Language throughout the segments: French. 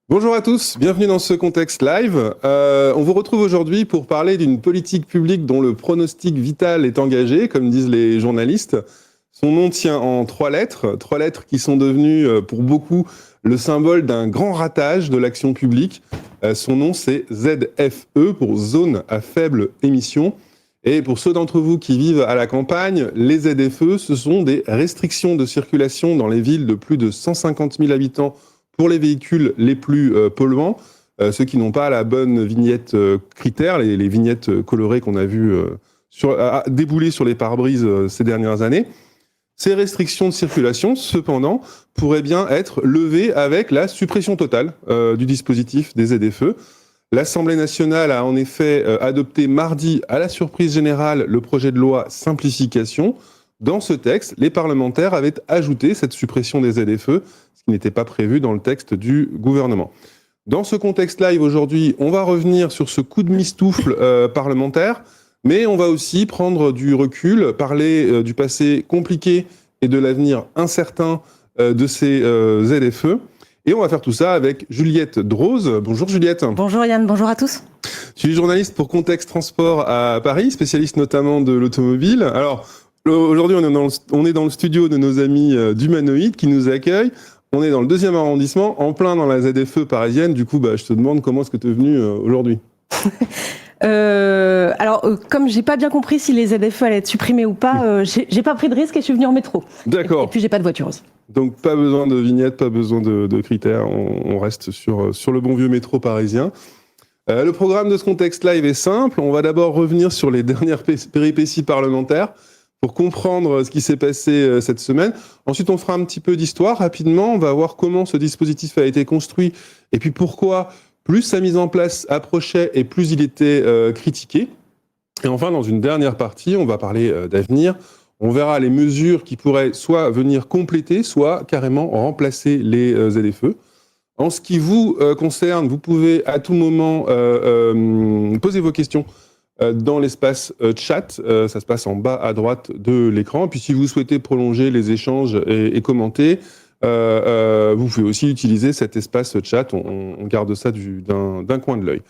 Bonjour à tous, bienvenue dans ce contexte live. On vous retrouve aujourd'hui pour parler d'une politique publique dont le pronostic vital est engagé, comme disent les journalistes. Son nom tient en trois lettres qui sont devenues pour beaucoup le symbole d'un grand ratage de l'action publique. Son nom c'est ZFE pour zone à faible émission. Et pour ceux d'entre vous qui vivent à la campagne, les ZFE, ce sont des restrictions de circulation dans les villes de plus de 150 000 habitants pour les véhicules les plus polluants, ceux qui n'ont pas la bonne vignette critère, les vignettes colorées qu'on a vues débouler sur les pare-brises ces dernières années. Ces restrictions de circulation, cependant, pourraient bien être levées avec la suppression totale du dispositif des ZFE. L'Assemblée nationale a en effet adopté mardi, à la surprise générale, le projet de loi simplification. Dans ce texte, les parlementaires avaient ajouté cette suppression des ZFE, ce qui n'était pas prévu dans le texte du gouvernement. Dans ce contexte live aujourd'hui, on va revenir sur ce coup de mistoufle parlementaire, mais on va aussi prendre du recul, parler du passé compliqué et de l'avenir incertain de ces ZFE. Et on va faire tout ça avec Juliette Droz. Bonjour Juliette. Bonjour Yann, bonjour à tous. Je suis journaliste pour Contexte Transport à Paris, spécialiste notamment de l'automobile. Alors, aujourd'hui, on est dans le studio de nos amis d'Humanoïde qui nous accueillent. On est dans le 2e arrondissement, en plein dans la ZFE parisienne. Du coup, je te demande comment est-ce que tu es venu aujourd'hui. Comme j'ai pas bien compris si les ZFE allaient être supprimés ou pas, j'ai pas pris de risque et je suis venu en métro. D'accord. Et puis j'ai pas de voiture aussi. Donc pas besoin de vignette, pas besoin de critères. On reste sur le bon vieux métro parisien. Le programme de ce contexte live est simple. On va d'abord revenir sur les dernières péripéties parlementaires pour comprendre ce qui s'est passé cette semaine. Ensuite, on fera un petit peu d'histoire rapidement. On va voir comment ce dispositif a été construit et puis pourquoi plus sa mise en place approchait et plus il était critiqué. Et enfin, dans une dernière partie, on va parler d'avenir. On verra les mesures qui pourraient soit venir compléter, soit carrément remplacer les ZFE. En ce qui vous concerne, vous pouvez à tout moment poser vos questions dans l'espace chat. Ça se passe en bas à droite de l'écran. Puis si vous souhaitez prolonger les échanges et commenter, vous pouvez aussi utiliser cet espace chat. On garde ça d'un coin de l'œil.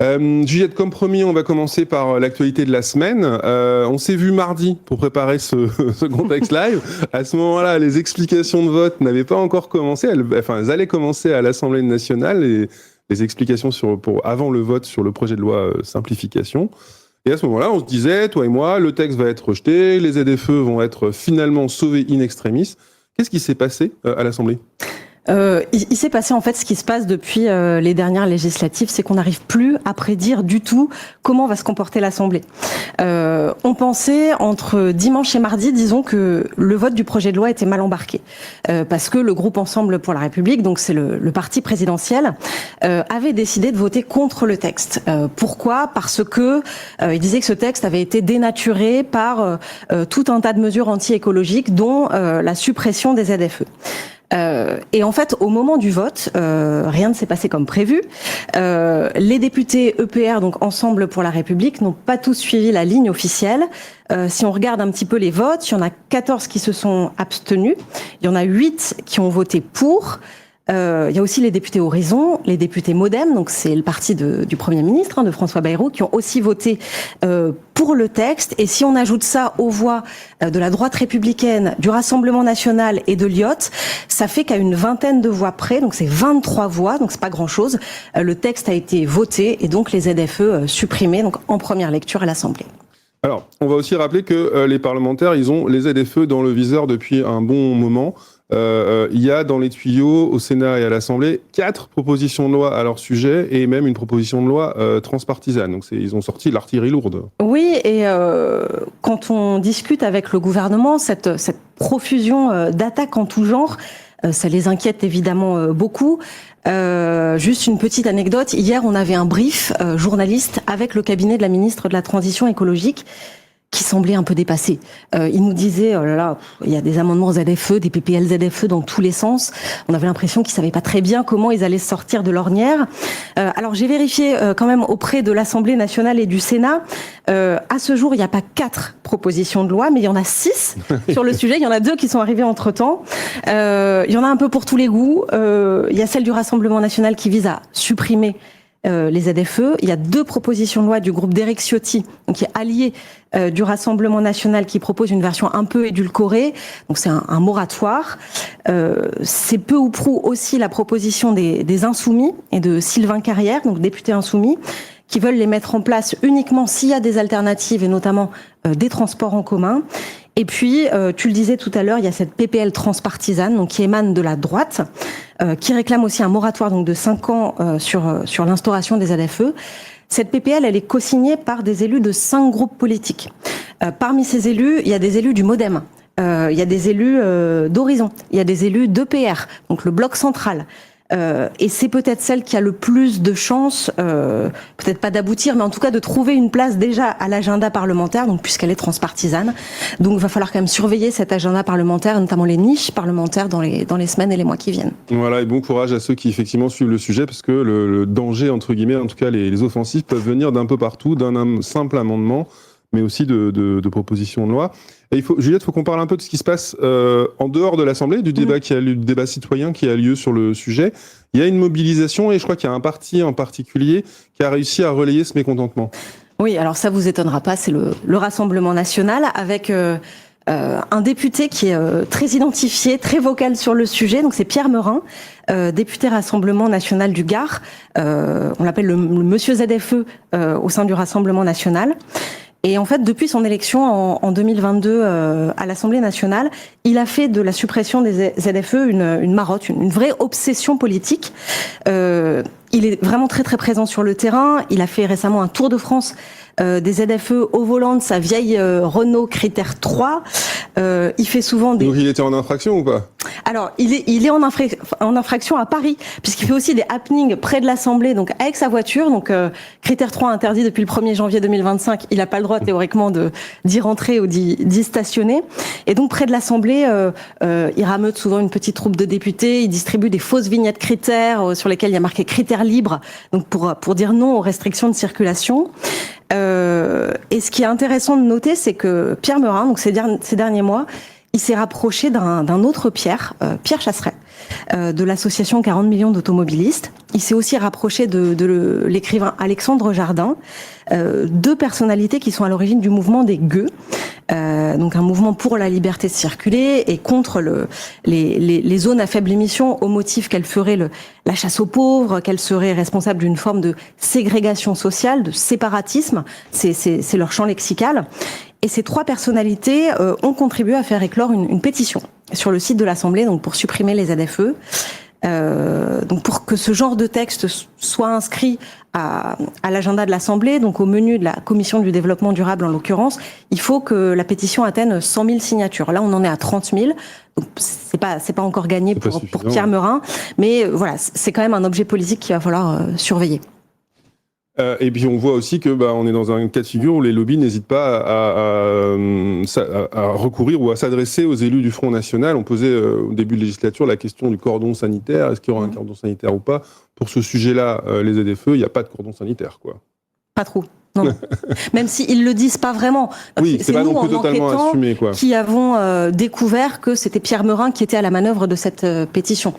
Juliette, comme promis, on va commencer par l'actualité de la semaine. On s'est vu mardi pour préparer ce contexte live. À ce moment-là, les explications de vote n'avaient pas encore commencé. Elles allaient commencer à l'Assemblée nationale, les explications avant le vote sur le projet de loi simplification. Et à ce moment-là, on se disait, toi et moi, le texte va être rejeté, les ZFE vont être finalement sauvés in extremis. Qu'est-ce qui s'est passé à l'Assemblée ? Il s'est passé en fait ce qui se passe depuis les dernières législatives, c'est qu'on n'arrive plus à prédire du tout comment va se comporter l'Assemblée. On pensait entre dimanche et mardi, disons que le vote du projet de loi était mal embarqué, parce que le groupe Ensemble pour la République, donc c'est le parti présidentiel, avait décidé de voter contre le texte. Pourquoi ? Parce que il disait que ce texte avait été dénaturé par tout un tas de mesures anti-écologiques, dont la suppression des ZFE. Et en fait, au moment du vote, rien ne s'est passé comme prévu. Les députés EPR, donc Ensemble pour la République, n'ont pas tous suivi la ligne officielle. Si on regarde un petit peu les votes, il y en a 14 qui se sont abstenus, il y en a 8 qui ont voté pour. Il y a aussi les députés Horizon, les députés Modem, donc c'est le parti du Premier ministre, de François Bayrou, qui ont aussi voté pour le texte. Et si on ajoute ça aux voix de la droite républicaine, du Rassemblement national et de l'IOT, ça fait qu'à une vingtaine de voix près, donc c'est 23 voix, donc c'est pas grand-chose, le texte a été voté et donc les ZFE supprimés donc en première lecture à l'Assemblée. Alors, on va aussi rappeler que les parlementaires, ils ont les ZFE dans le viseur depuis un bon moment. Il y a dans les tuyaux, au Sénat et à l'Assemblée, 4 propositions de loi à leur sujet et même une proposition de loi transpartisane. Donc ils ont sorti l'artillerie lourde. Oui, et quand on discute avec le gouvernement, cette profusion d'attaques en tout genre, ça les inquiète évidemment beaucoup. Juste une petite anecdote, hier on avait un brief journaliste avec le cabinet de la ministre de la Transition écologique qui semblait un peu dépassé. Il nous disait, oh là là, il y a des amendements ZFE, des PPL ZFE dans tous les sens. On avait l'impression qu'ils savaient pas très bien comment ils allaient sortir de l'ornière. Alors j'ai vérifié quand même auprès de l'Assemblée nationale et du Sénat. À ce jour, il n'y a pas 4 propositions de loi, mais il y en a 6 sur le sujet. Il y en a 2 qui sont arrivées entre-temps. Il y en a un peu pour tous les goûts. Il y a celle du Rassemblement national qui vise à supprimer les ZFE. Il y a 2 propositions de loi du groupe d'Éric Ciotti, donc qui est allié du Rassemblement national, qui propose une version un peu édulcorée. Donc c'est un moratoire. C'est peu ou prou aussi la proposition des Insoumis et de Sylvain Carrière, donc député insoumis, qui veulent les mettre en place uniquement s'il y a des alternatives et notamment des transports en commun. Et puis, tu le disais tout à l'heure, il y a cette PPL transpartisane, donc qui émane de la droite, qui réclame aussi un moratoire donc de 5 ans sur l'instauration des ZFE. Cette PPL, elle est co-signée par des élus de 5 groupes politiques. Parmi ces élus, il y a des élus du MoDem, il y a des élus d'Horizon, il y a des élus d'EPR, donc le bloc central. Et c'est peut-être celle qui a le plus de chances, peut-être pas d'aboutir, mais en tout cas de trouver une place déjà à l'agenda parlementaire, donc puisqu'elle est transpartisane. Donc il va falloir quand même surveiller cet agenda parlementaire, notamment les niches parlementaires dans les semaines et les mois qui viennent. Voilà, et bon courage à ceux qui effectivement suivent le sujet, parce que le danger, entre guillemets, en tout cas les offensives peuvent venir d'un peu partout, d'un simple amendement, mais aussi de propositions de loi. Et Juliette, il faut qu'on parle un peu de ce qui se passe en dehors de l'Assemblée, du débat du débat citoyen qui a lieu sur le sujet. Il y a une mobilisation et je crois qu'il y a un parti en particulier qui a réussi à relayer ce mécontentement. Oui, alors ça vous étonnera pas, c'est le Rassemblement national avec un député qui est très identifié, très vocal sur le sujet. Donc c'est Pierre Meurin, député Rassemblement national du Gard. On l'appelle le Monsieur ZFE au sein du Rassemblement national. Et en fait, depuis son élection en 2022 à l'Assemblée nationale, il a fait de la suppression des ZFE une marotte, une vraie obsession politique. Il est vraiment très très présent sur le terrain. Il a fait récemment un tour de France des ZFE au volant de sa vieille Renault Critère 3. Il fait souvent des... Donc il était en infraction ou pas? Alors, il est en infraction à Paris, puisqu'il fait aussi des happenings près de l'Assemblée, donc avec sa voiture. Donc, Critère 3 interdit depuis le 1er janvier 2025. Il n'a pas le droit, théoriquement, d'y rentrer ou d'y stationner. Et donc, près de l'Assemblée, il rameute souvent une petite troupe de députés. Il distribue des fausses vignettes critères sur lesquelles il y a marqué critères libres, donc pour dire non aux restrictions de circulation. Et ce qui est intéressant de noter, c'est que Pierre Meurin, donc ces derniers mois, il s'est rapproché d'un autre Pierre Chasseret, de l'association 40 millions d'automobilistes. Il s'est aussi rapproché de l'écrivain Alexandre Jardin, 2 personnalités qui sont à l'origine du mouvement des gueux, donc un mouvement pour la liberté de circuler et contre les zones à faible émission au motif qu'elles feraient la chasse aux pauvres, qu'elles seraient responsables d'une forme de ségrégation sociale, de séparatisme. C'est leur champ lexical. Et ces 3 personnalités ont contribué à faire éclore une pétition sur le site de l'Assemblée, donc pour supprimer les ZFE. Donc pour que ce genre de texte soit inscrit à l'agenda de l'Assemblée, donc au menu de la Commission du développement durable en l'occurrence, il faut que la pétition atteigne 100 000 signatures. Là, on en est à 30 000. Donc c'est pas encore gagné pour Pierre Meurin, mais voilà, c'est quand même un objet politique qu'il va falloir surveiller. Et puis on voit aussi que on est dans un cas de figure où les lobbies n'hésitent pas à recourir ou à s'adresser aux élus du Front National. On posait au début de la législature la question du cordon sanitaire. Est-ce qu'il y aura un cordon sanitaire ou pas? Pour ce sujet-là, les ZFE, il n'y a pas de cordon sanitaire, quoi. Pas trop. Non. Même s'ils le disent pas vraiment. Oui, c'est pas nous, non plus totalement assumé, quoi. Qui avons découvert que c'était Pierre Meurin qui était à la manœuvre de cette pétition.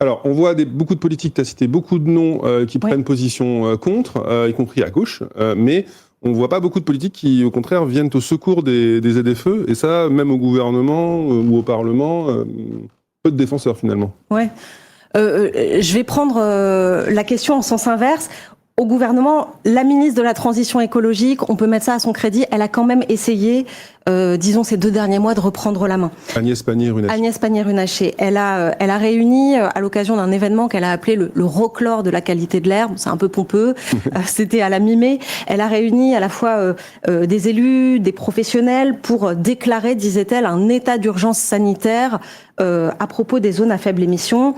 Alors, on voit beaucoup de politiques, tu as cité beaucoup de noms qui prennent position contre, y compris à gauche, mais on ne voit pas beaucoup de politiques qui, au contraire, viennent au secours des ZFE, et ça, même au gouvernement ou au Parlement, peu de défenseurs finalement. Ouais. Je vais prendre la question en sens inverse. Au gouvernement, la ministre de la Transition écologique, on peut mettre ça à son crédit, elle a quand même essayé, disons ces 2 derniers mois, de reprendre la main. Agnès Pannier-Runacher. Elle a réuni, à l'occasion d'un événement qu'elle a appelé le Roclore de la qualité de l'air, c'est un peu pompeux, c'était à la mi-mai, elle a réuni à la fois des élus, des professionnels pour déclarer, disait-elle, un état d'urgence sanitaire à propos des zones à faible émission.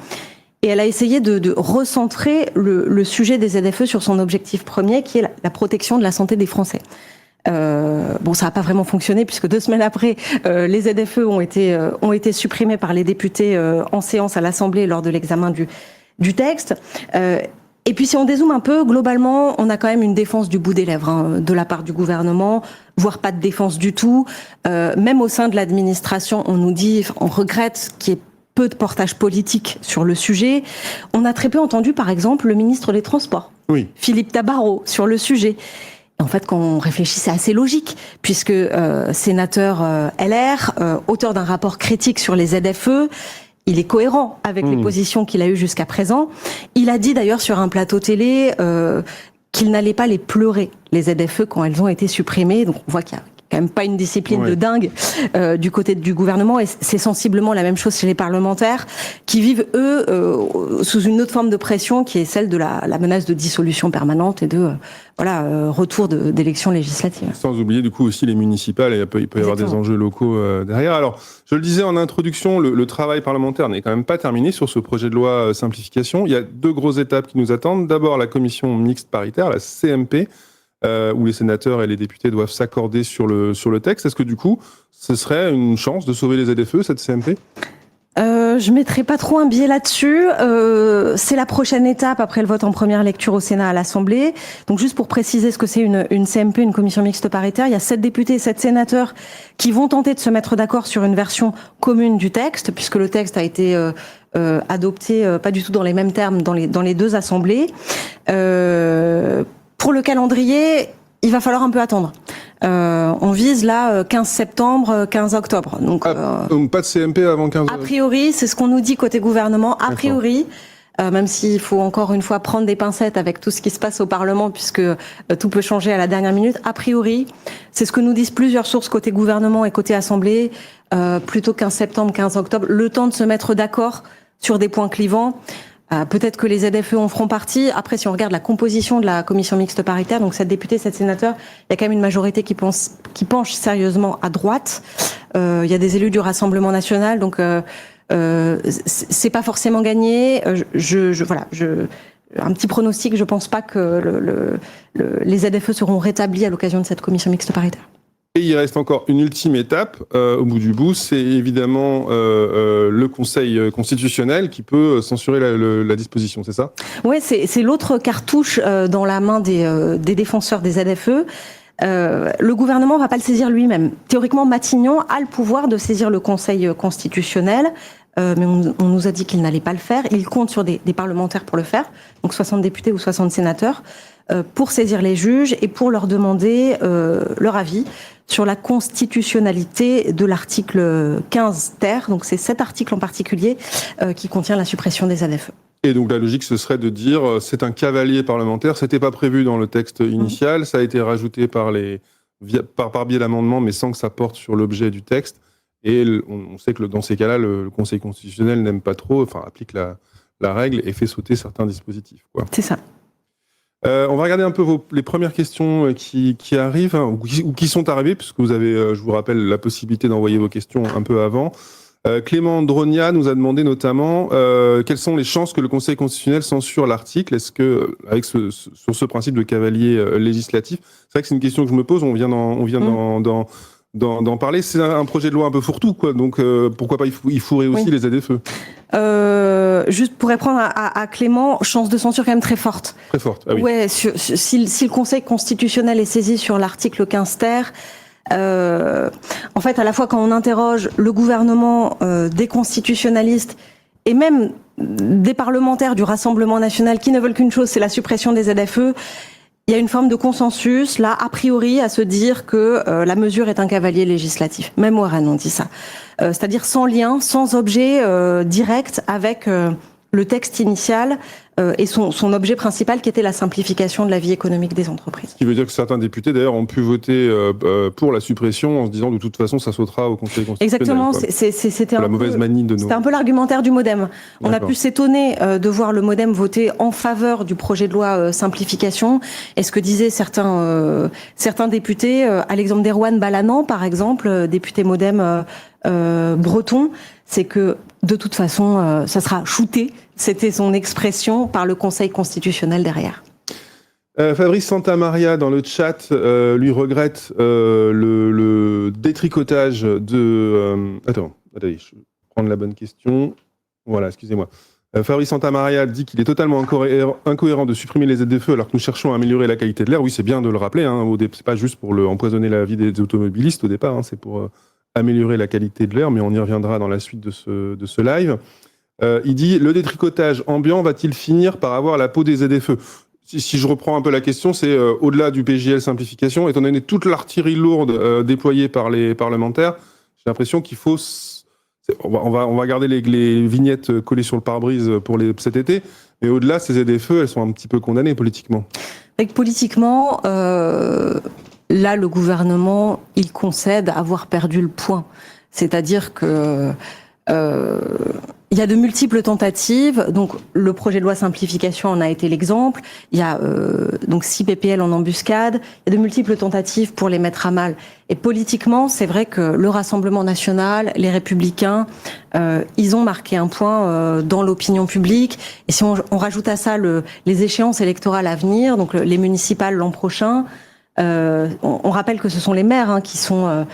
Et elle a essayé de recentrer le sujet des ZFE sur son objectif premier, qui est la protection de la santé des Français. Bon, ça n'a pas vraiment fonctionné puisque 2 semaines après, les ZFE ont été supprimés par les députés en séance à l'Assemblée lors de l'examen du texte. Et puis si on dézoome un peu, globalement, on a quand même une défense du bout des lèvres de la part du gouvernement, voire pas de défense du tout. Même au sein de l'administration, on nous dit, on regrette qu'il y ait peu de portage politique sur le sujet. On a très peu entendu, par exemple, le ministre des Transports, Philippe Tabarot, sur le sujet. En fait, quand on réfléchit, c'est assez logique, puisque sénateur LR, auteur d'un rapport critique sur les ZFE, il est cohérent avec les positions qu'il a eues jusqu'à présent. Il a dit d'ailleurs sur un plateau télé qu'il n'allait pas les pleurer, les ZFE, quand elles ont été supprimées. Donc on voit qu'il y a quand même pas une discipline de dingue du côté du gouvernement, et c'est sensiblement la même chose chez les parlementaires qui vivent, eux, sous une autre forme de pression qui est celle de la menace de dissolution permanente et de retour d'élections législatives. Sans oublier du coup aussi les municipales, et il peut y avoir des enjeux locaux derrière. Alors, je le disais en introduction, le travail parlementaire n'est quand même pas terminé sur ce projet de loi simplification. Il y a 2 grosses étapes qui nous attendent. D'abord, la commission mixte paritaire, la CMP, où les sénateurs et les députés doivent s'accorder sur le texte. Est-ce que du coup, ce serait une chance de sauver les ZFE, cette CMP ? Je mettrai pas trop un biais là-dessus. C'est la prochaine étape après le vote en première lecture au Sénat à l'Assemblée. Donc juste pour préciser ce que c'est une CMP, une commission mixte paritaire, il y a 7 députés et 7 sénateurs qui vont tenter de se mettre d'accord sur une version commune du texte, puisque le texte a été adopté pas du tout dans les mêmes termes dans les 2 assemblées. Pour le calendrier, il va falloir un peu attendre. On vise là 15 septembre, 15 octobre. Donc pas de CMP avant 15 octobre. A priori, c'est ce qu'on nous dit côté gouvernement. A priori, même s'il faut encore une fois prendre des pincettes avec tout ce qui se passe au Parlement, puisque tout peut changer à la dernière minute. A priori, c'est ce que nous disent plusieurs sources côté gouvernement et côté Assemblée, plutôt 15 septembre, 15 octobre, le temps de se mettre d'accord sur des points clivants. Peut-être que les ZFE en feront partie. Après, si on regarde la composition de la commission mixte paritaire, donc 7 députés, 7 sénateurs, il y a quand même une majorité qui penche sérieusement à droite. Il y a des élus du Rassemblement national, donc c'est pas forcément gagné. Un petit pronostic, je pense pas que les ZFE seront rétablis à l'occasion de cette commission mixte paritaire. Et il reste encore une ultime étape au bout du bout, c'est évidemment le Conseil constitutionnel qui peut censurer la disposition, c'est ça ? Oui, c'est l'autre cartouche dans la main des défenseurs des ZFE. Le gouvernement ne va pas le saisir lui-même. Théoriquement, Matignon a le pouvoir de saisir le Conseil constitutionnel, mais on nous a dit qu'il n'allait pas le faire. Il compte sur des parlementaires pour le faire, donc 60 députés ou 60 sénateurs, pour saisir les juges et pour leur demander leur avis sur la constitutionnalité de l'article 15 ter. Donc c'est cet article en particulier qui contient la suppression des ZFE. Et donc la logique, ce serait de dire c'est un cavalier parlementaire, c'était pas prévu dans le texte initial, ça a été rajouté par biais d'amendements, mais sans que ça porte sur l'objet du texte. Et on sait que dans ces cas-là, le Conseil constitutionnel n'aime pas trop, applique la règle et fait sauter certains dispositifs, quoi. C'est ça. On va regarder un peu les premières questions qui arrivent, ou qui sont arrivées, puisque vous avez, je vous rappelle, la possibilité d'envoyer vos questions un peu avant. Clément Dronia nous a demandé notamment quelles sont les chances que le Conseil constitutionnel censure l'article. Est-ce que, sur ce principe de cavalier législatif, c'est vrai que c'est une question que je me pose, on vient d'en parler. C'est un projet de loi un peu fourre-tout, quoi. Donc pourquoi pas y fourrer aussi les ZFE. Juste pour répondre à Clément, chance de censure quand même très forte. Très forte, ah oui. Ouais, si le Conseil constitutionnel est saisi sur l'article 15 ter, en fait, à la fois quand on interroge le gouvernement, des constitutionnalistes et même des parlementaires du Rassemblement national qui ne veulent qu'une chose, c'est la suppression des ZFE, il y a une forme de consensus, là, a priori, à se dire que la mesure est un cavalier législatif. Même Warren, on dit ça. C'est-à-dire sans lien, sans objet direct avec le texte initial et son objet principal qui était la simplification de la vie économique des entreprises. Ce qui veut dire que certains députés, d'ailleurs, ont pu voter pour la suppression en se disant de toute façon, ça sautera au Conseil constitutionnel. Exactement, c'était la mauvaise manie de nos... C'était un peu l'argumentaire du MoDem. On a pu s'étonner de voir le MoDem voter en faveur du projet de loi simplification. Et ce que disaient certains députés, à l'exemple d'Erwan Balanan, par exemple, député MoDem breton, c'est que de toute façon, ça sera shooté, c'était son expression, par le Conseil constitutionnel derrière. Fabrice Santamaria dans le chat lui regrette le détricotage de... attendez, je vais prendre la bonne question. Voilà, excusez-moi. Fabrice Santamaria dit qu'il est totalement incohérent de supprimer les ZFE alors que nous cherchons à améliorer la qualité de l'air. Oui, c'est bien de le rappeler. C'est pas juste pour empoisonner la vie des automobilistes au départ. C'est pour améliorer la qualité de l'air, mais on y reviendra dans la suite de ce live. Il dit, le détricotage ambiant va-t-il finir par avoir la peau des ZFE ? Si je reprends un peu la question, c'est au-delà du PJL simplification, étant donné toute l'artillerie lourde déployée par les parlementaires, j'ai l'impression qu'il faut... On va garder les vignettes collées sur le pare-brise pour cet été, mais au-delà, ces ZFE, elles sont un petit peu condamnées politiquement. Politiquement, là, le gouvernement, il concède avoir perdu le point. C'est-à-dire que... il y a de multiples tentatives, donc le projet de loi simplification en a été l'exemple. Il y a donc 6 PPL en embuscade. Il y a de multiples tentatives pour les mettre à mal. Et politiquement, c'est vrai que le Rassemblement national, les Républicains, ils ont marqué un point dans l'opinion publique. Et si on rajoute à ça les échéances électorales à venir, donc les municipales l'an prochain, on rappelle que ce sont les maires qui sont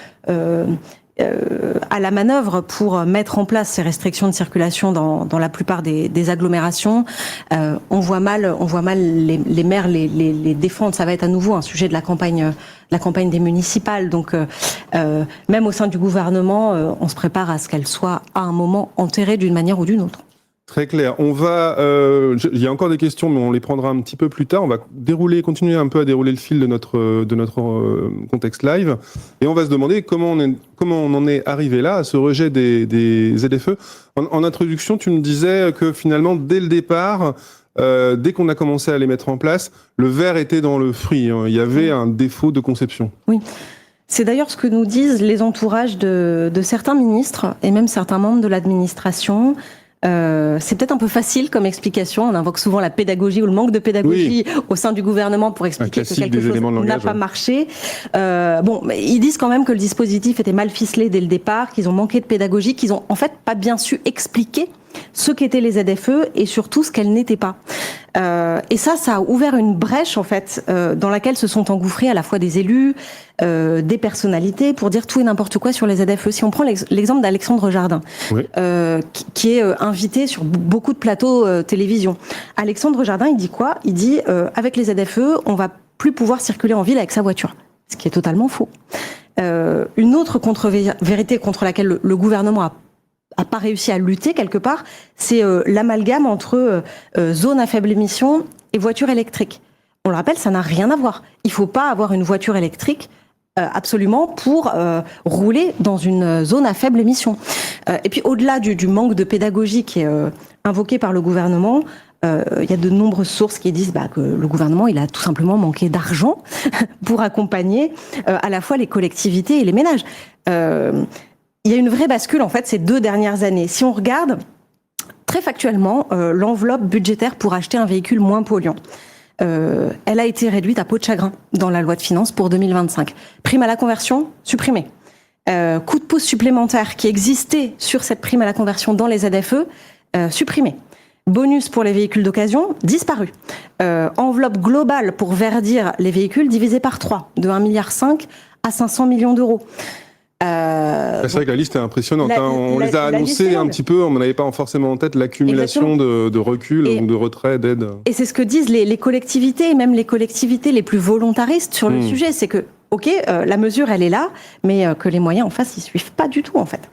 à la manœuvre pour mettre en place ces restrictions de circulation dans la plupart des agglomérations. On voit mal les maires les défendre. Ça va être à nouveau un sujet de la campagne des municipales. Donc même au sein du gouvernement, on se prépare à ce qu'elle soit à un moment enterrée d'une manière ou d'une autre. Très clair. Il y a encore des questions, mais on les prendra un petit peu plus tard. On va continuer un peu à dérouler le fil de notre contexte live. Et on va se demander comment on en est arrivé là, à ce rejet des ZFE. En introduction, tu me disais que finalement, dès le départ, dès qu'on a commencé à les mettre en place, le verre était dans le fruit. Il y avait un défaut de conception. Oui. C'est d'ailleurs ce que nous disent les entourages de certains ministres et même certains membres de l'administration. C'est peut-être un peu facile comme explication. On invoque souvent la pédagogie ou le manque de pédagogie au sein du gouvernement pour expliquer que quelque chose n'a pas marché. Mais ils disent quand même que le dispositif était mal ficelé dès le départ, qu'ils ont manqué de pédagogie, qu'ils ont en fait pas bien su expliquer ce qu'étaient les ZFE et surtout ce qu'elles n'étaient pas. Et ça a ouvert une brèche en fait dans laquelle se sont engouffrés à la fois des élus, des personnalités pour dire tout et n'importe quoi sur les ZFE. Si on prend l'exemple d'Alexandre Jardin, qui est invité sur beaucoup de plateaux télévision. Alexandre Jardin, il dit quoi ? Il dit avec les ZFE, on va plus pouvoir circuler en ville avec sa voiture, ce qui est totalement faux. Une autre contre-vérité contre laquelle le gouvernement a pas réussi à lutter quelque part, c'est l'amalgame entre zone à faible émission et voiture électrique. On le rappelle, ça n'a rien à voir. Il faut pas avoir une voiture électrique absolument pour rouler dans une zone à faible émission. Et puis au-delà du manque de pédagogie qui est invoqué par le gouvernement, il y a de nombreuses sources qui disent que le gouvernement il a tout simplement manqué d'argent pour accompagner à la fois les collectivités et les ménages. Il y a une vraie bascule, en fait, ces 2 dernières années. Si on regarde, très factuellement, l'enveloppe budgétaire pour acheter un véhicule moins polluant, elle a été réduite à peau de chagrin dans la loi de finances pour 2025. Prime à la conversion, supprimée. Coup de pouce supplémentaire qui existait sur cette prime à la conversion dans les ZFE, supprimé. Bonus pour les véhicules d'occasion, disparu. Enveloppe globale pour verdir les véhicules, divisée par 3, de 1,5 milliard à 500 millions d'euros. C'est vrai que la liste est impressionnante. On les a annoncés un petit peu, on n'avait pas forcément en tête l'accumulation de recul ou de retrait d'aide. Et c'est ce que disent les collectivités, et même les collectivités les plus volontaristes sur le sujet. C'est que, la mesure, elle est là, mais que les moyens en face, ils suivent pas du tout, en fait.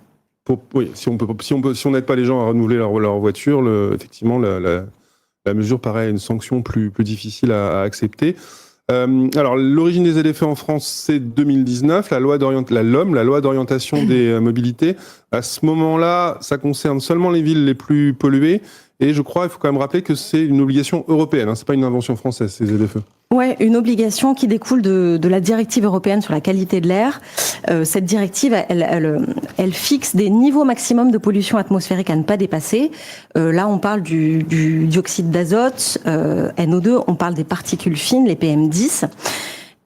Si on n'aide pas les gens à renouveler leur voiture, effectivement, la mesure paraît une sanction plus difficile à accepter. Alors, l'origine des ZFE en France, c'est 2019, la LOM, la loi d'orientation des mobilités. À ce moment-là, ça concerne seulement les villes les plus polluées. Et je crois, il faut quand même rappeler que c'est une obligation européenne. C'est pas une invention française, ces ZFE. Ouais, une obligation qui découle de la directive européenne sur la qualité de l'air. Cette directive, elle fixe des niveaux maximums de pollution atmosphérique à ne pas dépasser. Là, on parle du dioxyde d'azote, NO2, on parle des particules fines, les PM10.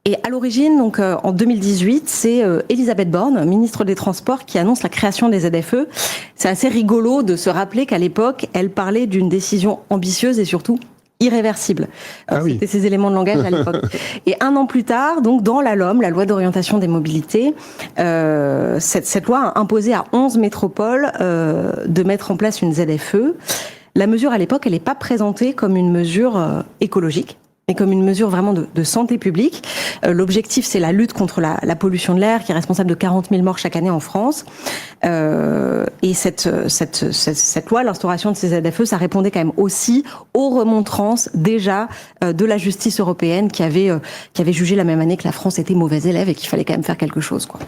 Et à l'origine, donc en 2018, c'est Elisabeth Borne, ministre des Transports, qui annonce la création des ZFE. C'est assez rigolo de se rappeler qu'à l'époque, elle parlait d'une décision ambitieuse et surtout irréversible. C'était ces éléments de langage à l'époque. Et 1 an plus tard, donc dans la LOM, la loi d'orientation des mobilités, cette loi a imposé à 11 métropoles de mettre en place une ZFE. La mesure à l'époque, elle n'est pas présentée comme une mesure écologique, mais comme une mesure vraiment de santé publique. L'objectif, c'est la lutte contre la pollution de l'air, qui est responsable de 40 000 morts chaque année en France. Et cette loi, l'instauration de ces ZFE, ça répondait quand même aussi aux remontrances déjà de la justice européenne qui avait jugé la même année que la France était mauvais élève et qu'il fallait quand même faire quelque chose, quoi.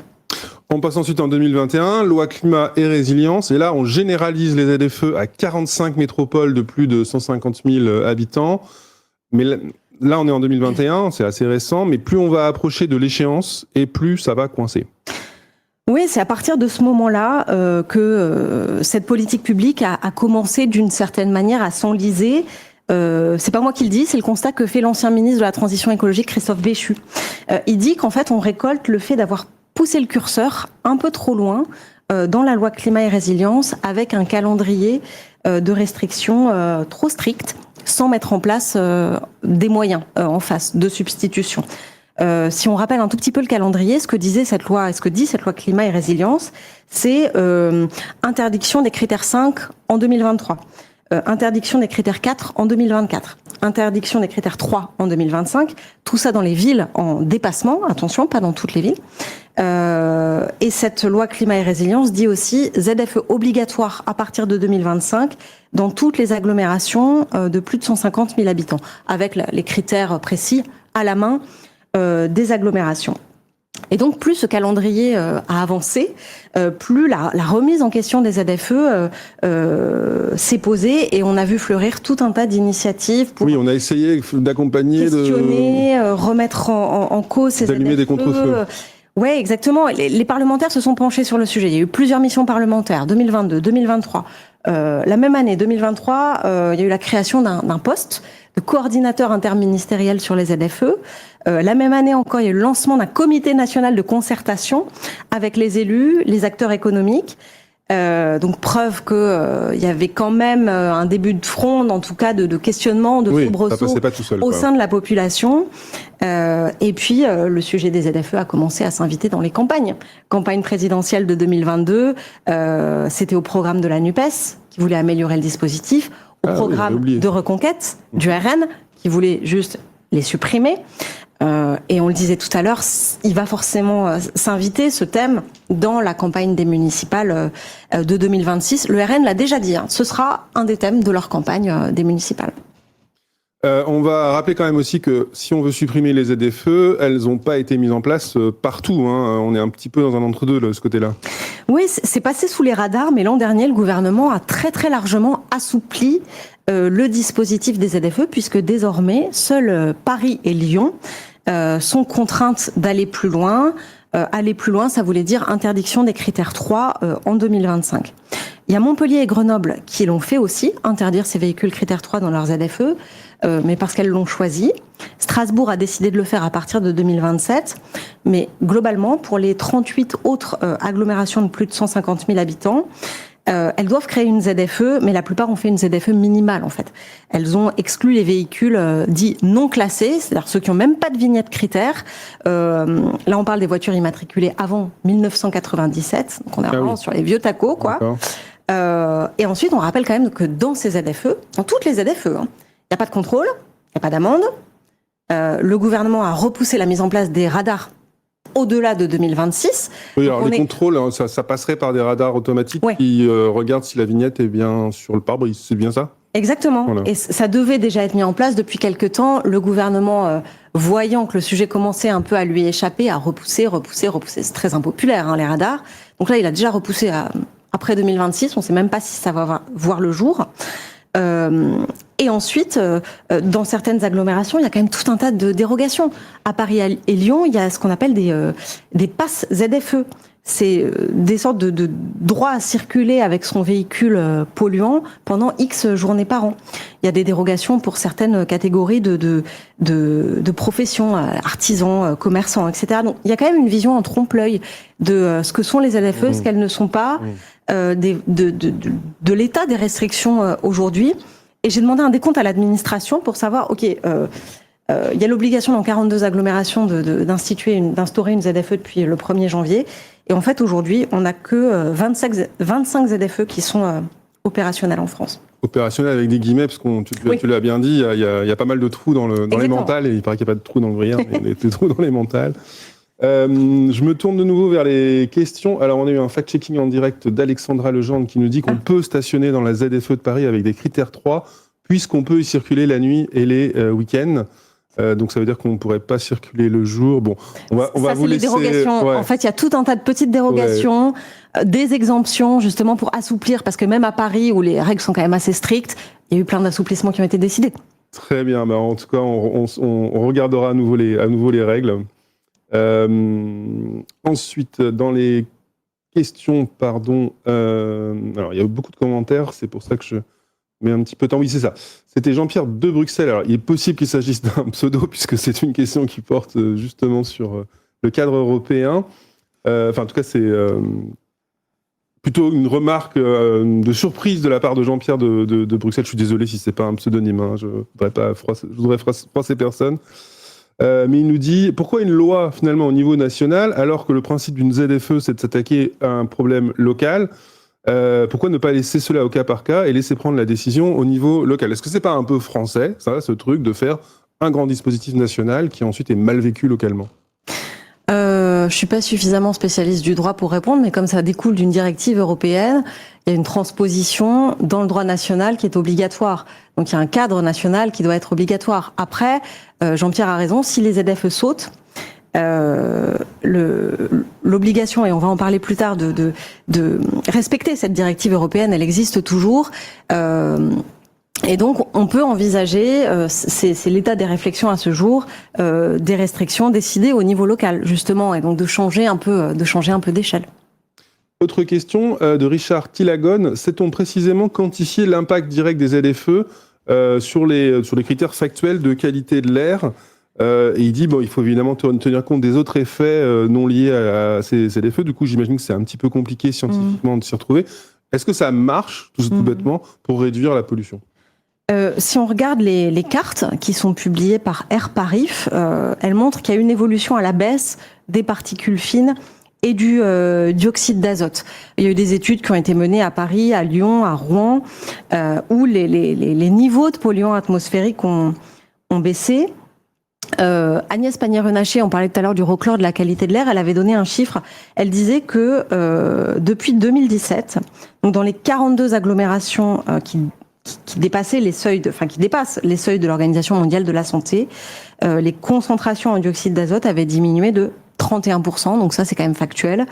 On passe ensuite en 2021, loi climat et résilience, et là on généralise les ZFE à 45 métropoles de plus de 150 000 habitants. Mais là on est en 2021, c'est assez récent, mais plus on va approcher de l'échéance et plus ça va coincer. Oui, c'est à partir de ce moment-là que cette politique publique a commencé d'une certaine manière à s'enliser. C'est pas moi qui le dis, c'est le constat que fait l'ancien ministre de la Transition écologique, Christophe Béchu. Il dit qu'en fait on récolte le fait d'avoir poussé le curseur un peu trop loin dans la loi climat et résilience avec un calendrier de restrictions trop strict, sans mettre en place des moyens en face de substitution. Si on rappelle un tout petit peu le calendrier, ce que dit cette loi climat et résilience, c'est interdiction des critères 5 en 2023, interdiction des critères 4 en 2024, interdiction des critères 3 en 2025, tout ça dans les villes en dépassement, attention, pas dans toutes les villes. Et cette loi climat et résilience dit aussi ZFE obligatoire à partir de 2025 dans toutes les agglomérations de plus de 150 000 habitants, avec les critères précis à la main des agglomérations. Et donc, plus ce calendrier a avancé, plus la remise en question des ZFE s'est posée et on a vu fleurir tout un tas d'initiatives pour on a essayé d'accompagner, questionner, remettre en cause ces d'allumer ZFE. Des contre-feux. Oui, exactement. Les parlementaires se sont penchés sur le sujet. Il y a eu plusieurs missions parlementaires, 2022, 2023. La même année, 2023, il y a eu la création d'un poste de coordinateur interministériel sur les ZFE. La même année encore, il y a eu le lancement d'un comité national de concertation avec les élus, les acteurs économiques. Donc preuve que il y avait quand même un début de fronde, en tout cas de questionnement, de soubresauts au sein de la population. Et puis le sujet des ZFE a commencé à s'inviter dans les campagnes. Campagne présidentielle de 2022, c'était au programme de la NUPES qui voulait améliorer le dispositif, au programme de reconquête du RN qui voulait juste les supprimer. Et on le disait tout à l'heure, il va forcément s'inviter ce thème dans la campagne des municipales de 2026. Le RN l'a déjà dit, ce sera un des thèmes de leur campagne des municipales. On va rappeler quand même aussi que si on veut supprimer les ZFE, elles n'ont pas été mises en place partout. On est un petit peu dans un entre-deux de ce côté-là. Oui, c'est passé sous les radars, mais l'an dernier, le gouvernement a très très largement assoupli le dispositif des ZFE, puisque désormais, seuls Paris et Lyon sont contraintes d'aller plus loin. Aller plus loin, ça voulait dire interdiction des critères 3 en 2025. Il y a Montpellier et Grenoble qui l'ont fait aussi, interdire ces véhicules critères 3 dans leurs ZFE, mais parce qu'elles l'ont choisi. Strasbourg a décidé de le faire à partir de 2027, mais globalement, pour les 38 autres agglomérations de plus de 150 000 habitants, elles doivent créer une ZFE, mais la plupart ont fait une ZFE minimale en fait. Elles ont exclu les véhicules dits non classés, c'est-à-dire ceux qui n'ont même pas de vignette critère. Là, on parle des voitures immatriculées avant 1997, donc on est vraiment sur les vieux tacos, quoi. Et ensuite, on rappelle quand même que dans ces ZFE, dans toutes les ZFE, il n'y a pas de contrôle, il n'y a pas d'amende. Le gouvernement a repoussé la mise en place des radars au-delà de 2026. Oui, alors les contrôles, ça passerait par des radars automatiques qui regardent si la vignette est bien sur le pare-brise, c'est bien ça ? Exactement. Voilà. Et ça devait déjà être mis en place depuis quelque temps. Le gouvernement, voyant que le sujet commençait un peu à lui échapper, a repoussé. C'est très impopulaire, les radars. Donc là, il a déjà repoussé après 2026. On ne sait même pas si ça va voir le jour. Et ensuite, dans certaines agglomérations, il y a quand même tout un tas de dérogations. À Paris et Lyon, il y a ce qu'on appelle des passes ZFE. C'est des sortes de droits à circuler avec son véhicule polluant pendant X journées par an. Il y a des dérogations pour certaines catégories de professions, artisans, commerçants, etc. Donc, il y a quand même une vision en trompe-l'œil de ce que sont les ZFE, ce qu'elles ne sont pas, de l'état des restrictions aujourd'hui. Et j'ai demandé un décompte à l'administration pour savoir, ok, il y a l'obligation dans 42 agglomérations d'instaurer une ZFE depuis le 1er janvier. Et en fait, aujourd'hui, on n'a que 25 ZFE qui sont opérationnels en France. Opérationnel avec des guillemets, parce que tu l'as bien dit, il y a pas mal de trous dans les mentales, et il paraît qu'il n'y a pas de trous dans le gruyère, mais il y a des trous dans les mentales. Je me tourne de nouveau vers les questions. Alors, on a eu un fact-checking en direct d'Alexandra Legendre qui nous dit qu'on peut stationner dans la ZFE de Paris avec des critères 3, puisqu'on peut y circuler la nuit et les week-ends. Donc ça veut dire qu'on ne pourrait pas circuler le jour. Bon, on va vous laisser. Dérogations. Ouais. En fait, il y a tout un tas de petites dérogations, des exemptions justement pour assouplir, parce que même à Paris où les règles sont quand même assez strictes, il y a eu plein d'assouplissements qui ont été décidés. Très bien. Bah, en tout cas, on regardera à nouveau les règles. Ensuite, dans les questions, alors il y a beaucoup de commentaires, c'est pour ça que je mets un petit peu de temps. Oui, c'est ça. C'était Jean-Pierre de Bruxelles. Alors, il est possible qu'il s'agisse d'un pseudo, puisque c'est une question qui porte justement sur le cadre européen. En tout cas, c'est plutôt une remarque de surprise de la part de Jean-Pierre de Bruxelles. Je suis désolé si c'est pas un pseudonyme. Hein, je voudrais froisser personne. Mais il nous dit, pourquoi une loi finalement au niveau national, alors que le principe d'une ZFE, c'est de s'attaquer à un problème local? Pourquoi ne pas laisser cela au cas par cas et laisser prendre la décision au niveau local? Est-ce que c'est pas un peu français, ça, ce truc de faire un grand dispositif national qui ensuite est mal vécu localement? Je suis pas suffisamment spécialiste du droit pour répondre, mais comme ça découle d'une directive européenne, il y a une transposition dans le droit national qui est obligatoire. Donc il y a un cadre national qui doit être obligatoire. Après, Jean-Pierre a raison, si les ZFE sautent, l'obligation, et on va en parler plus tard, de respecter cette directive européenne, elle existe toujours. Et donc, on peut envisager, c'est l'état des réflexions à ce jour, des restrictions décidées au niveau local, justement, et donc de changer un peu d'échelle. Autre question de Richard Tilagone. Sait-on précisément quantifier l'impact direct des ZFE sur les critères factuels de qualité de l'air? Et il dit, il faut évidemment tenir compte des autres effets non liés à ces ZFE. Du coup, j'imagine que c'est un petit peu compliqué scientifiquement de s'y retrouver. Est-ce que ça marche, tout bêtement, pour réduire la pollution? Si on regarde les cartes qui sont publiées par AirParif, elles montrent qu'il y a une évolution à la baisse des particules fines et du dioxyde d'azote. Il y a eu des études qui ont été menées à Paris, à Lyon, à Rouen, où les niveaux de polluants atmosphériques ont baissé. Agnès Pannier-Runacher, on parlait tout à l'heure du Euroclore de la qualité de l'air, elle avait donné un chiffre. Elle disait que depuis 2017, donc dans les 42 agglomérations qui dépassaient les seuils qui dépassent les seuils de l'Organisation mondiale de la santé, les concentrations en dioxyde d'azote avaient diminué de 31%, donc ça c'est quand même factuel.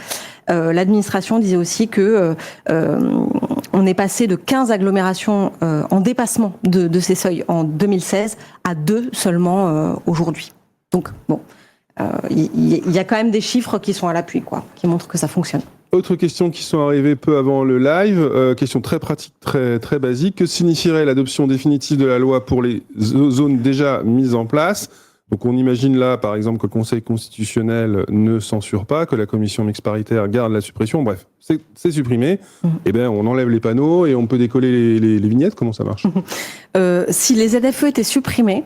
L'administration disait aussi que on est passé de 15 agglomérations en dépassement de ces seuils en 2016 à 2 seulement aujourd'hui. Donc bon, il y a quand même des chiffres qui sont à l'appui, qui montrent que ça fonctionne. Autre question qui sont arrivées peu avant le live, question très pratique, très, très basique. Que signifierait l'adoption définitive de la loi pour les zones déjà mises en place? Donc on imagine là, par exemple, que le Conseil constitutionnel ne censure pas, que la commission mixte paritaire garde la suppression. Bref, c'est supprimé. Eh bien, on enlève les panneaux et on peut décoller les vignettes. Comment ça marche? Si les ZFE étaient supprimés,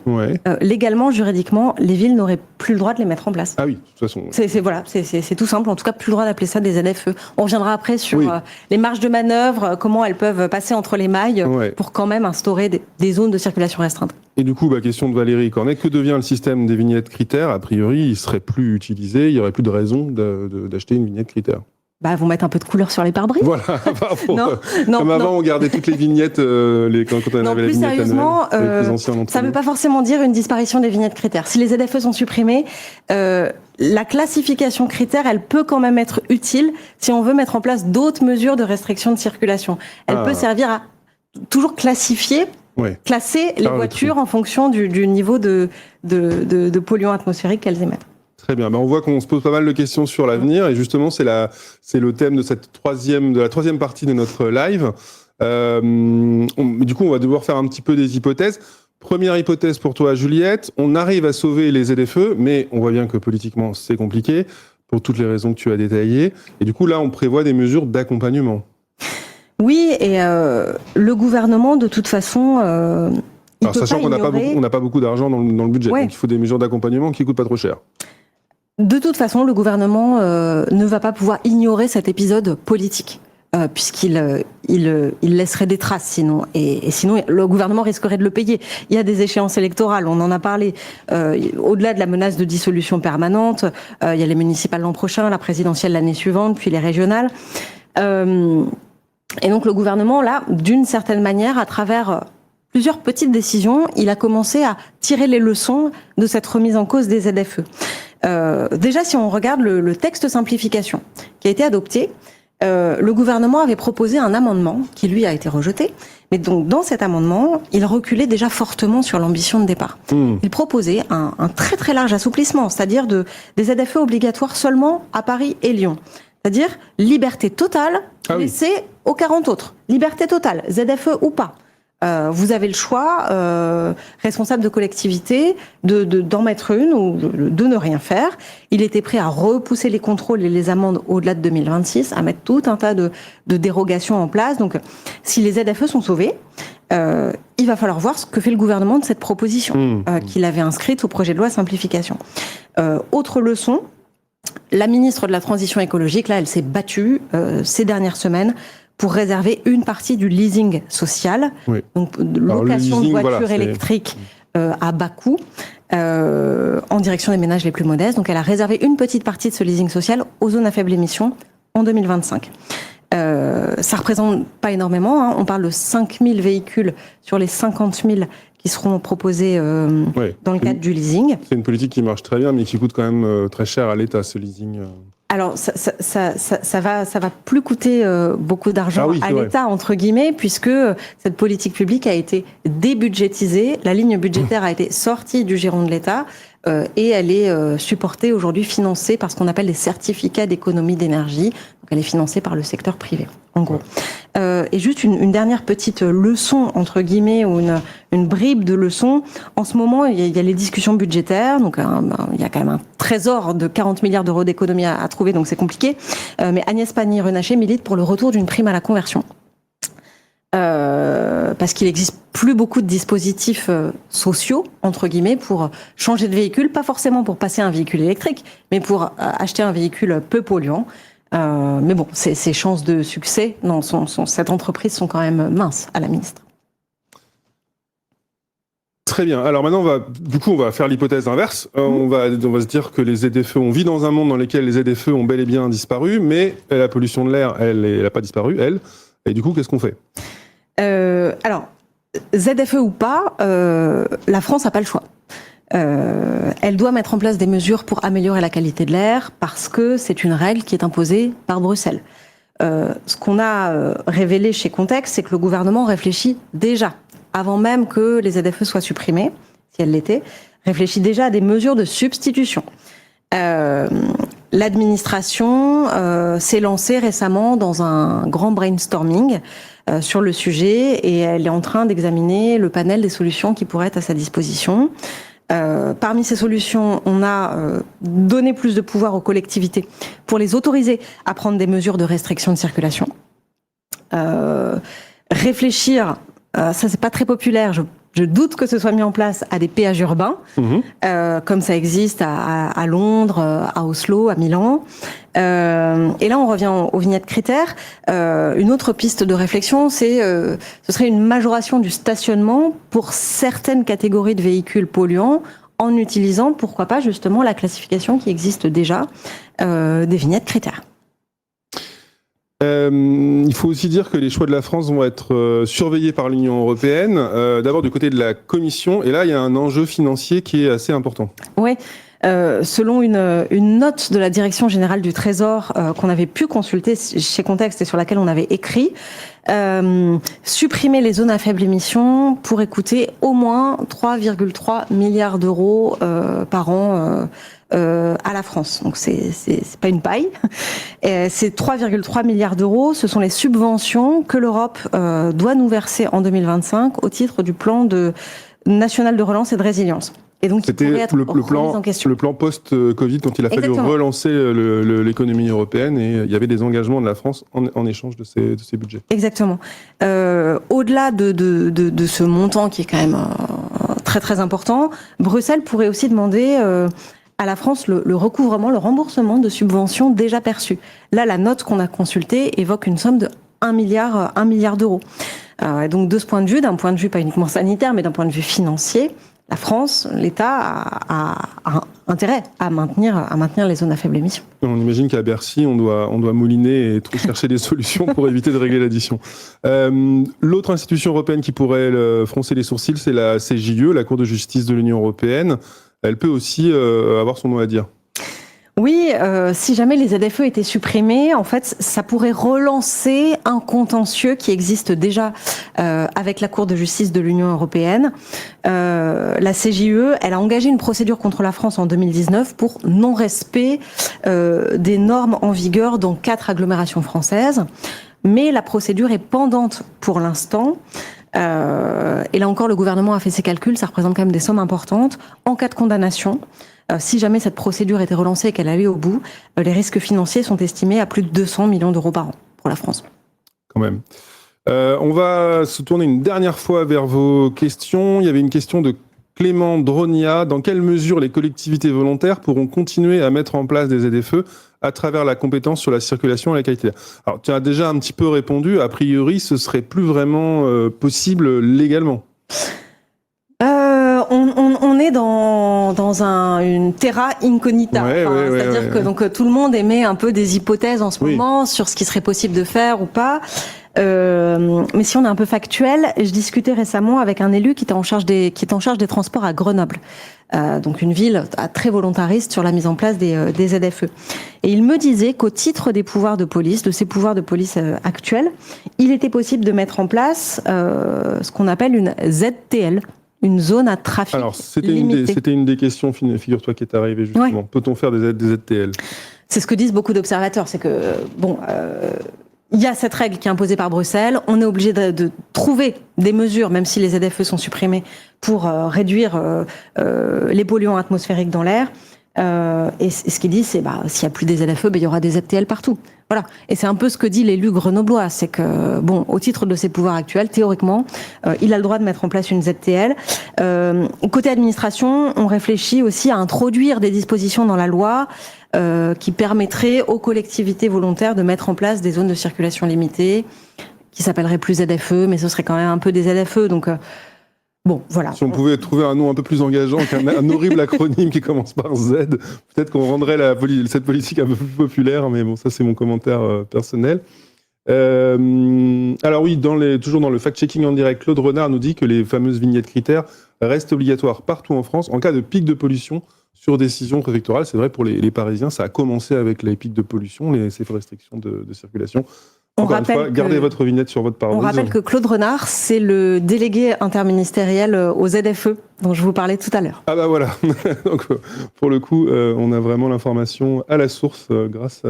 légalement, juridiquement, les villes n'auraient plus le droit de les mettre en place. Ah oui, de toute façon. C'est tout simple. En tout cas, plus le droit d'appeler ça des ZFE. On reviendra après sur les marges de manœuvre, comment elles peuvent passer entre les mailles pour quand même instaurer des zones de circulation restreinte. Et du coup, question de Valérie Cornet, que devient le système des vignettes critères? A priori, il ne serait plus utilisé, il n'y aurait plus de raison d'acheter une vignette critère. Vont mettre un peu de couleur sur les pare-brises. Voilà, comme avant, on gardait toutes les vignettes, quand on avait la vignette annuelle, les anciens ça ne veut pas forcément dire une disparition des vignettes critères. Si les ZFE sont supprimés, la classification critère, elle peut quand même être utile si on veut mettre en place d'autres mesures de restriction de circulation. Elle peut servir à toujours classifier, classer les voitures en fonction du niveau de polluants atmosphériques qu'elles émettent. Très bien. On voit qu'on se pose pas mal de questions sur l'avenir et justement c'est le thème de la troisième partie de notre live. Du coup, on va devoir faire un petit peu des hypothèses. Première hypothèse pour toi, Juliette. On arrive à sauver les ZFE, mais on voit bien que politiquement c'est compliqué pour toutes les raisons que tu as détaillées. Et du coup, là, on prévoit des mesures d'accompagnement. Oui, et le gouvernement, de toute façon, alors, sachant qu'on n'a pas beaucoup d'argent dans le budget, donc il faut des mesures d'accompagnement qui coûtent pas trop cher. De toute façon, le gouvernement ne va pas pouvoir ignorer cet épisode politique. Puisqu'il laisserait des traces sinon. Et sinon, le gouvernement risquerait de le payer. Il y a des échéances électorales, on en a parlé. Au-delà de la menace de dissolution permanente, il y a les municipales l'an prochain, la présidentielle l'année suivante, puis les régionales. Et donc le gouvernement, là, d'une certaine manière, à travers plusieurs petites décisions, il a commencé à tirer les leçons de cette remise en cause des ZFE. Déjà, si on regarde le texte simplification qui a été adopté, le gouvernement avait proposé un amendement qui, lui, a été rejeté. Mais donc, dans cet amendement, il reculait déjà fortement sur l'ambition de départ. Il proposait un très très large assouplissement, c'est-à-dire des ZFE obligatoires seulement à Paris et Lyon. C'est-à-dire liberté totale laissée aux 40 autres. Liberté totale, ZFE ou pas. Vous avez le choix, responsable de collectivité, d'en mettre une ou de ne rien faire. Il était prêt à repousser les contrôles et les amendes au-delà de 2026, à mettre tout un tas de dérogations en place. Donc, si les ZFE sont sauvés, il va falloir voir ce que fait le gouvernement de cette proposition qu'il avait inscrite au projet de loi simplification. Autre leçon, la ministre de la Transition écologique, là, elle s'est battue ces dernières semaines pour réserver une partie du leasing social, donc location de voitures électriques à bas coût, en direction des ménages les plus modestes. Donc elle a réservé une petite partie de ce leasing social aux zones à faible émission en 2025. Ça représente pas énormément, hein. On parle de 5 000 véhicules sur les 50 000 qui seront proposés dans le cadre du leasing. C'est une politique qui marche très bien, mais qui coûte quand même très cher à l'État, ce leasing. Alors, ça va plus coûter beaucoup d'argent à l'État, entre guillemets, puisque cette politique publique a été débudgétisée, la ligne budgétaire a été sortie du giron de l'État, et elle est supportée aujourd'hui, financée par ce qu'on appelle les certificats d'économie d'énergie. Donc, elle est financée par le secteur privé, en gros. Et juste une dernière petite leçon, entre guillemets, ou une bribe de leçon. En ce moment, il y a les discussions budgétaires, donc il y a quand même un trésor de 40 milliards d'euros d'économies à trouver, donc c'est compliqué. Mais Agnès Pannier-Runacher milite pour le retour d'une prime à la conversion. Parce qu'il n'existe plus beaucoup de dispositifs sociaux, entre guillemets, pour changer de véhicule, pas forcément pour passer à un véhicule électrique, mais pour acheter un véhicule peu polluant. Mais bon, ses chances de succès dans cette entreprise sont quand même minces à la ministre. Très bien. Alors maintenant, on va faire l'hypothèse inverse. On va se dire que les ZFE, on vit dans un monde dans lequel les ZFE ont bel et bien disparu, mais la pollution de l'air, elle n'a pas disparu, elle. Et du coup, qu'est-ce qu'on fait ? Alors, ZFE ou pas, la France n'a pas le choix. Elle doit mettre en place des mesures pour améliorer la qualité de l'air parce que c'est une règle qui est imposée par Bruxelles. Ce qu'on a révélé chez Context, c'est que le gouvernement réfléchit déjà, avant même que les ZFE soient supprimés, si elles l'étaient, réfléchit déjà à des mesures de substitution. L'administration s'est lancée récemment dans un grand brainstorming sur le sujet et elle est en train d'examiner le panel des solutions qui pourraient être à sa disposition. Parmi ces solutions, on a donné plus de pouvoir aux collectivités pour les autoriser à prendre des mesures de restriction de circulation. Réfléchir, ça c'est pas très populaire, je doute que ce soit mis en place à des péages urbains, comme ça existe à Londres, à Oslo, à Milan. Et là, on revient aux vignettes critères. Une autre piste de réflexion, ce serait une majoration du stationnement pour certaines catégories de véhicules polluants en utilisant, pourquoi pas, justement, la classification qui existe déjà des vignettes critères. Il faut aussi dire que les choix de la France vont être surveillés par l'Union européenne, d'abord du côté de la Commission, et là il y a un enjeu financier qui est assez important. Oui, selon une note de la Direction générale du Trésor qu'on avait pu consulter chez Context et sur laquelle on avait écrit, supprimer les zones à faible émission pourrait coûter au moins 3,3 milliards d'euros par an à la France. Donc c'est pas une paille. Ces 3,3 milliards d'euros, ce sont les subventions que l'Europe doit nous verser en 2025 au titre du plan national de relance et de résilience. Et donc, il pourrait être remis en question. Le plan post-Covid, quand il a fallu Exactement. relancer l'économie européenne, et il y avait des engagements de la France en échange de ces budgets. Exactement. Au-delà de ce montant qui est quand même très très important, Bruxelles pourrait aussi demander à la France le recouvrement, le remboursement de subventions déjà perçues. Là, la note qu'on a consultée évoque une somme de 1 milliard d'euros. Et donc, de ce point de vue, d'un point de vue pas uniquement sanitaire, mais d'un point de vue financier, la France, l'État a intérêt à maintenir les zones à faible émission. On imagine qu'à Bercy, on doit mouliner et chercher des solutions pour éviter de régler l'addition. L'autre institution européenne qui pourrait froncer les sourcils, c'est la CJUE, la Cour de justice de l'Union européenne. Elle peut aussi avoir son mot à dire. Oui, si jamais les ZFE étaient supprimés, en fait, ça pourrait relancer un contentieux qui existe déjà avec la Cour de justice de l'Union européenne. La CJUE, elle a engagé une procédure contre la France en 2019 pour non-respect des normes en vigueur dans 4 agglomérations françaises. Mais la procédure est pendante pour l'instant. Et là encore, le gouvernement a fait ses calculs, ça représente quand même des sommes importantes. En cas de condamnation, si jamais cette procédure était relancée et qu'elle allait au bout, les risques financiers sont estimés à plus de 200 millions d'euros par an pour la France. Quand même. On va se tourner une dernière fois vers vos questions. Il y avait une question de Clément Dronia. Dans quelle mesure les collectivités volontaires pourront continuer à mettre en place des ZFE à travers la compétence sur la circulation et la qualité? Alors, tu as déjà un petit peu répondu. A priori, ce serait plus vraiment possible légalement. On est dans une terra incognita. C'est-à-dire que donc, tout le monde émet un peu des hypothèses en ce moment sur ce qui serait possible de faire ou pas. Mais si on est un peu factuel, je discutais récemment avec un élu qui est en charge des transports à Grenoble. Donc une ville très volontariste sur la mise en place des ZFE. Et il me disait qu'au titre des pouvoirs de police, de ces pouvoirs de police actuels, il était possible de mettre en place ce qu'on appelle une ZTL. Une zone à trafic limité. C'était une des questions, figure-toi, qui est arrivée justement. Peut-on faire des ZTL? C'est ce que disent beaucoup d'observateurs, c'est que il y a cette règle qui est imposée par Bruxelles, on est obligé de trouver des mesures, même si les ZFE sont supprimés, pour réduire les polluants atmosphériques dans l'air. Et ce qu'il dit, c'est s'il n'y a plus des ZFE, il y aura des ZTL partout. Voilà. Et c'est un peu ce que dit l'élu grenoblois, c'est que au titre de ses pouvoirs actuels, théoriquement, il a le droit de mettre en place une ZTL. Côté administration, on réfléchit aussi à introduire des dispositions dans la loi qui permettraient aux collectivités volontaires de mettre en place des zones de circulation limitée, qui s'appelleraient plus ZFE, mais ce serait quand même un peu des ZFE, donc. Voilà. Si on pouvait trouver un nom un peu plus engageant qu'un horrible acronyme qui commence par Z, peut-être qu'on rendrait cette politique un peu plus populaire, mais bon, ça c'est mon commentaire personnel. Alors oui, toujours dans le fact-checking en direct, Claude Renard nous dit que les fameuses vignettes critères restent obligatoires partout en France en cas de pic de pollution sur décision préfectorale. C'est vrai pour les Parisiens, ça a commencé avec les pics de pollution, ces restrictions de circulation. Encore une fois, gardez votre vignette sur votre pare-brise. On rappelle que Claude Renard, c'est le délégué interministériel aux ZFE dont je vous parlais tout à l'heure. Ah bah voilà. Donc pour le coup, on a vraiment l'information à la source grâce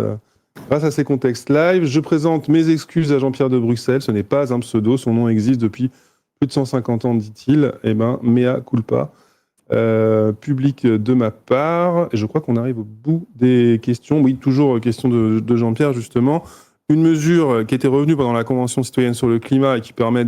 à ces contextes live. Je présente mes excuses à Jean-Pierre de Bruxelles. Ce n'est pas un pseudo, son nom existe depuis plus de 150 ans, dit-il. Mea culpa. Public de ma part. Et je crois qu'on arrive au bout des questions. Oui, toujours question de Jean-Pierre, justement. Une mesure qui était revenue pendant la Convention citoyenne sur le climat et qui permet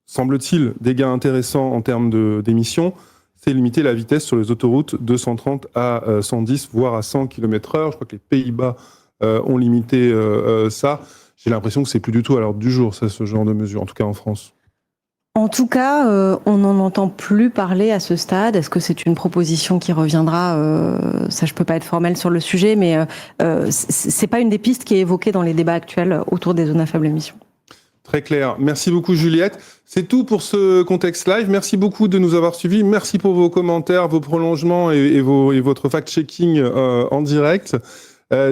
semble-t-il, des gains intéressants en termes d'émissions, c'est limiter la vitesse sur les autoroutes de 130 à 110, voire à 100 km/h. Je crois que les Pays-Bas ont limité ça. J'ai l'impression que c'est plus du tout à l'ordre du jour, ça, ce genre de mesure, en tout cas en France. En tout cas, on n'en entend plus parler à ce stade. Est-ce que c'est une proposition qui reviendra? Ça, je peux pas être formelle sur le sujet, mais c'est pas une des pistes qui est évoquée dans les débats actuels autour des zones à faible émission. Très clair. Merci beaucoup, Juliette. C'est tout pour ce contexte live. Merci beaucoup de nous avoir suivis. Merci pour vos commentaires, vos prolongements et votre fact-checking en direct.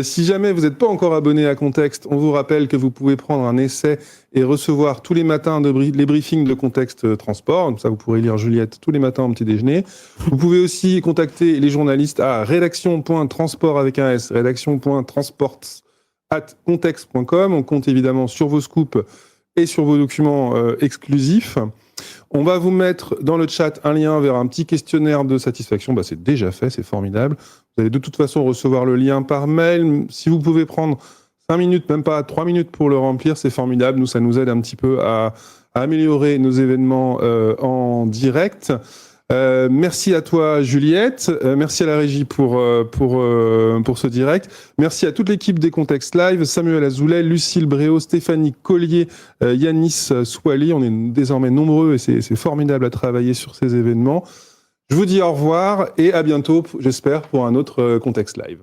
Si jamais vous n'êtes pas encore abonné à Contexte, on vous rappelle que vous pouvez prendre un essai et recevoir tous les matins les briefings de Contexte Transport. Comme ça, vous pourrez lire Juliette tous les matins au petit déjeuner. Vous pouvez aussi contacter les journalistes à rédaction.transport avec un S, rédaction.transports@contexte.com. On compte évidemment sur vos scoops et sur vos documents exclusifs. On va vous mettre dans le chat un lien vers un petit questionnaire de satisfaction. Bah, c'est déjà fait, c'est formidable. Vous allez de toute façon recevoir le lien par mail. Si vous pouvez prendre 5 minutes, même pas 3 minutes pour le remplir, c'est formidable. Nous, ça nous aide un petit peu à améliorer nos événements en direct. Merci à toi, Juliette. Merci à la régie pour ce direct. Merci à toute l'équipe des Contextes Live, Samuel Azoulay, Lucille Bréau, Stéphanie Collier, Yanis Souali. On est désormais nombreux et c'est formidable à travailler sur ces événements. Je vous dis au revoir et à bientôt, j'espère, pour un autre Contexte Live.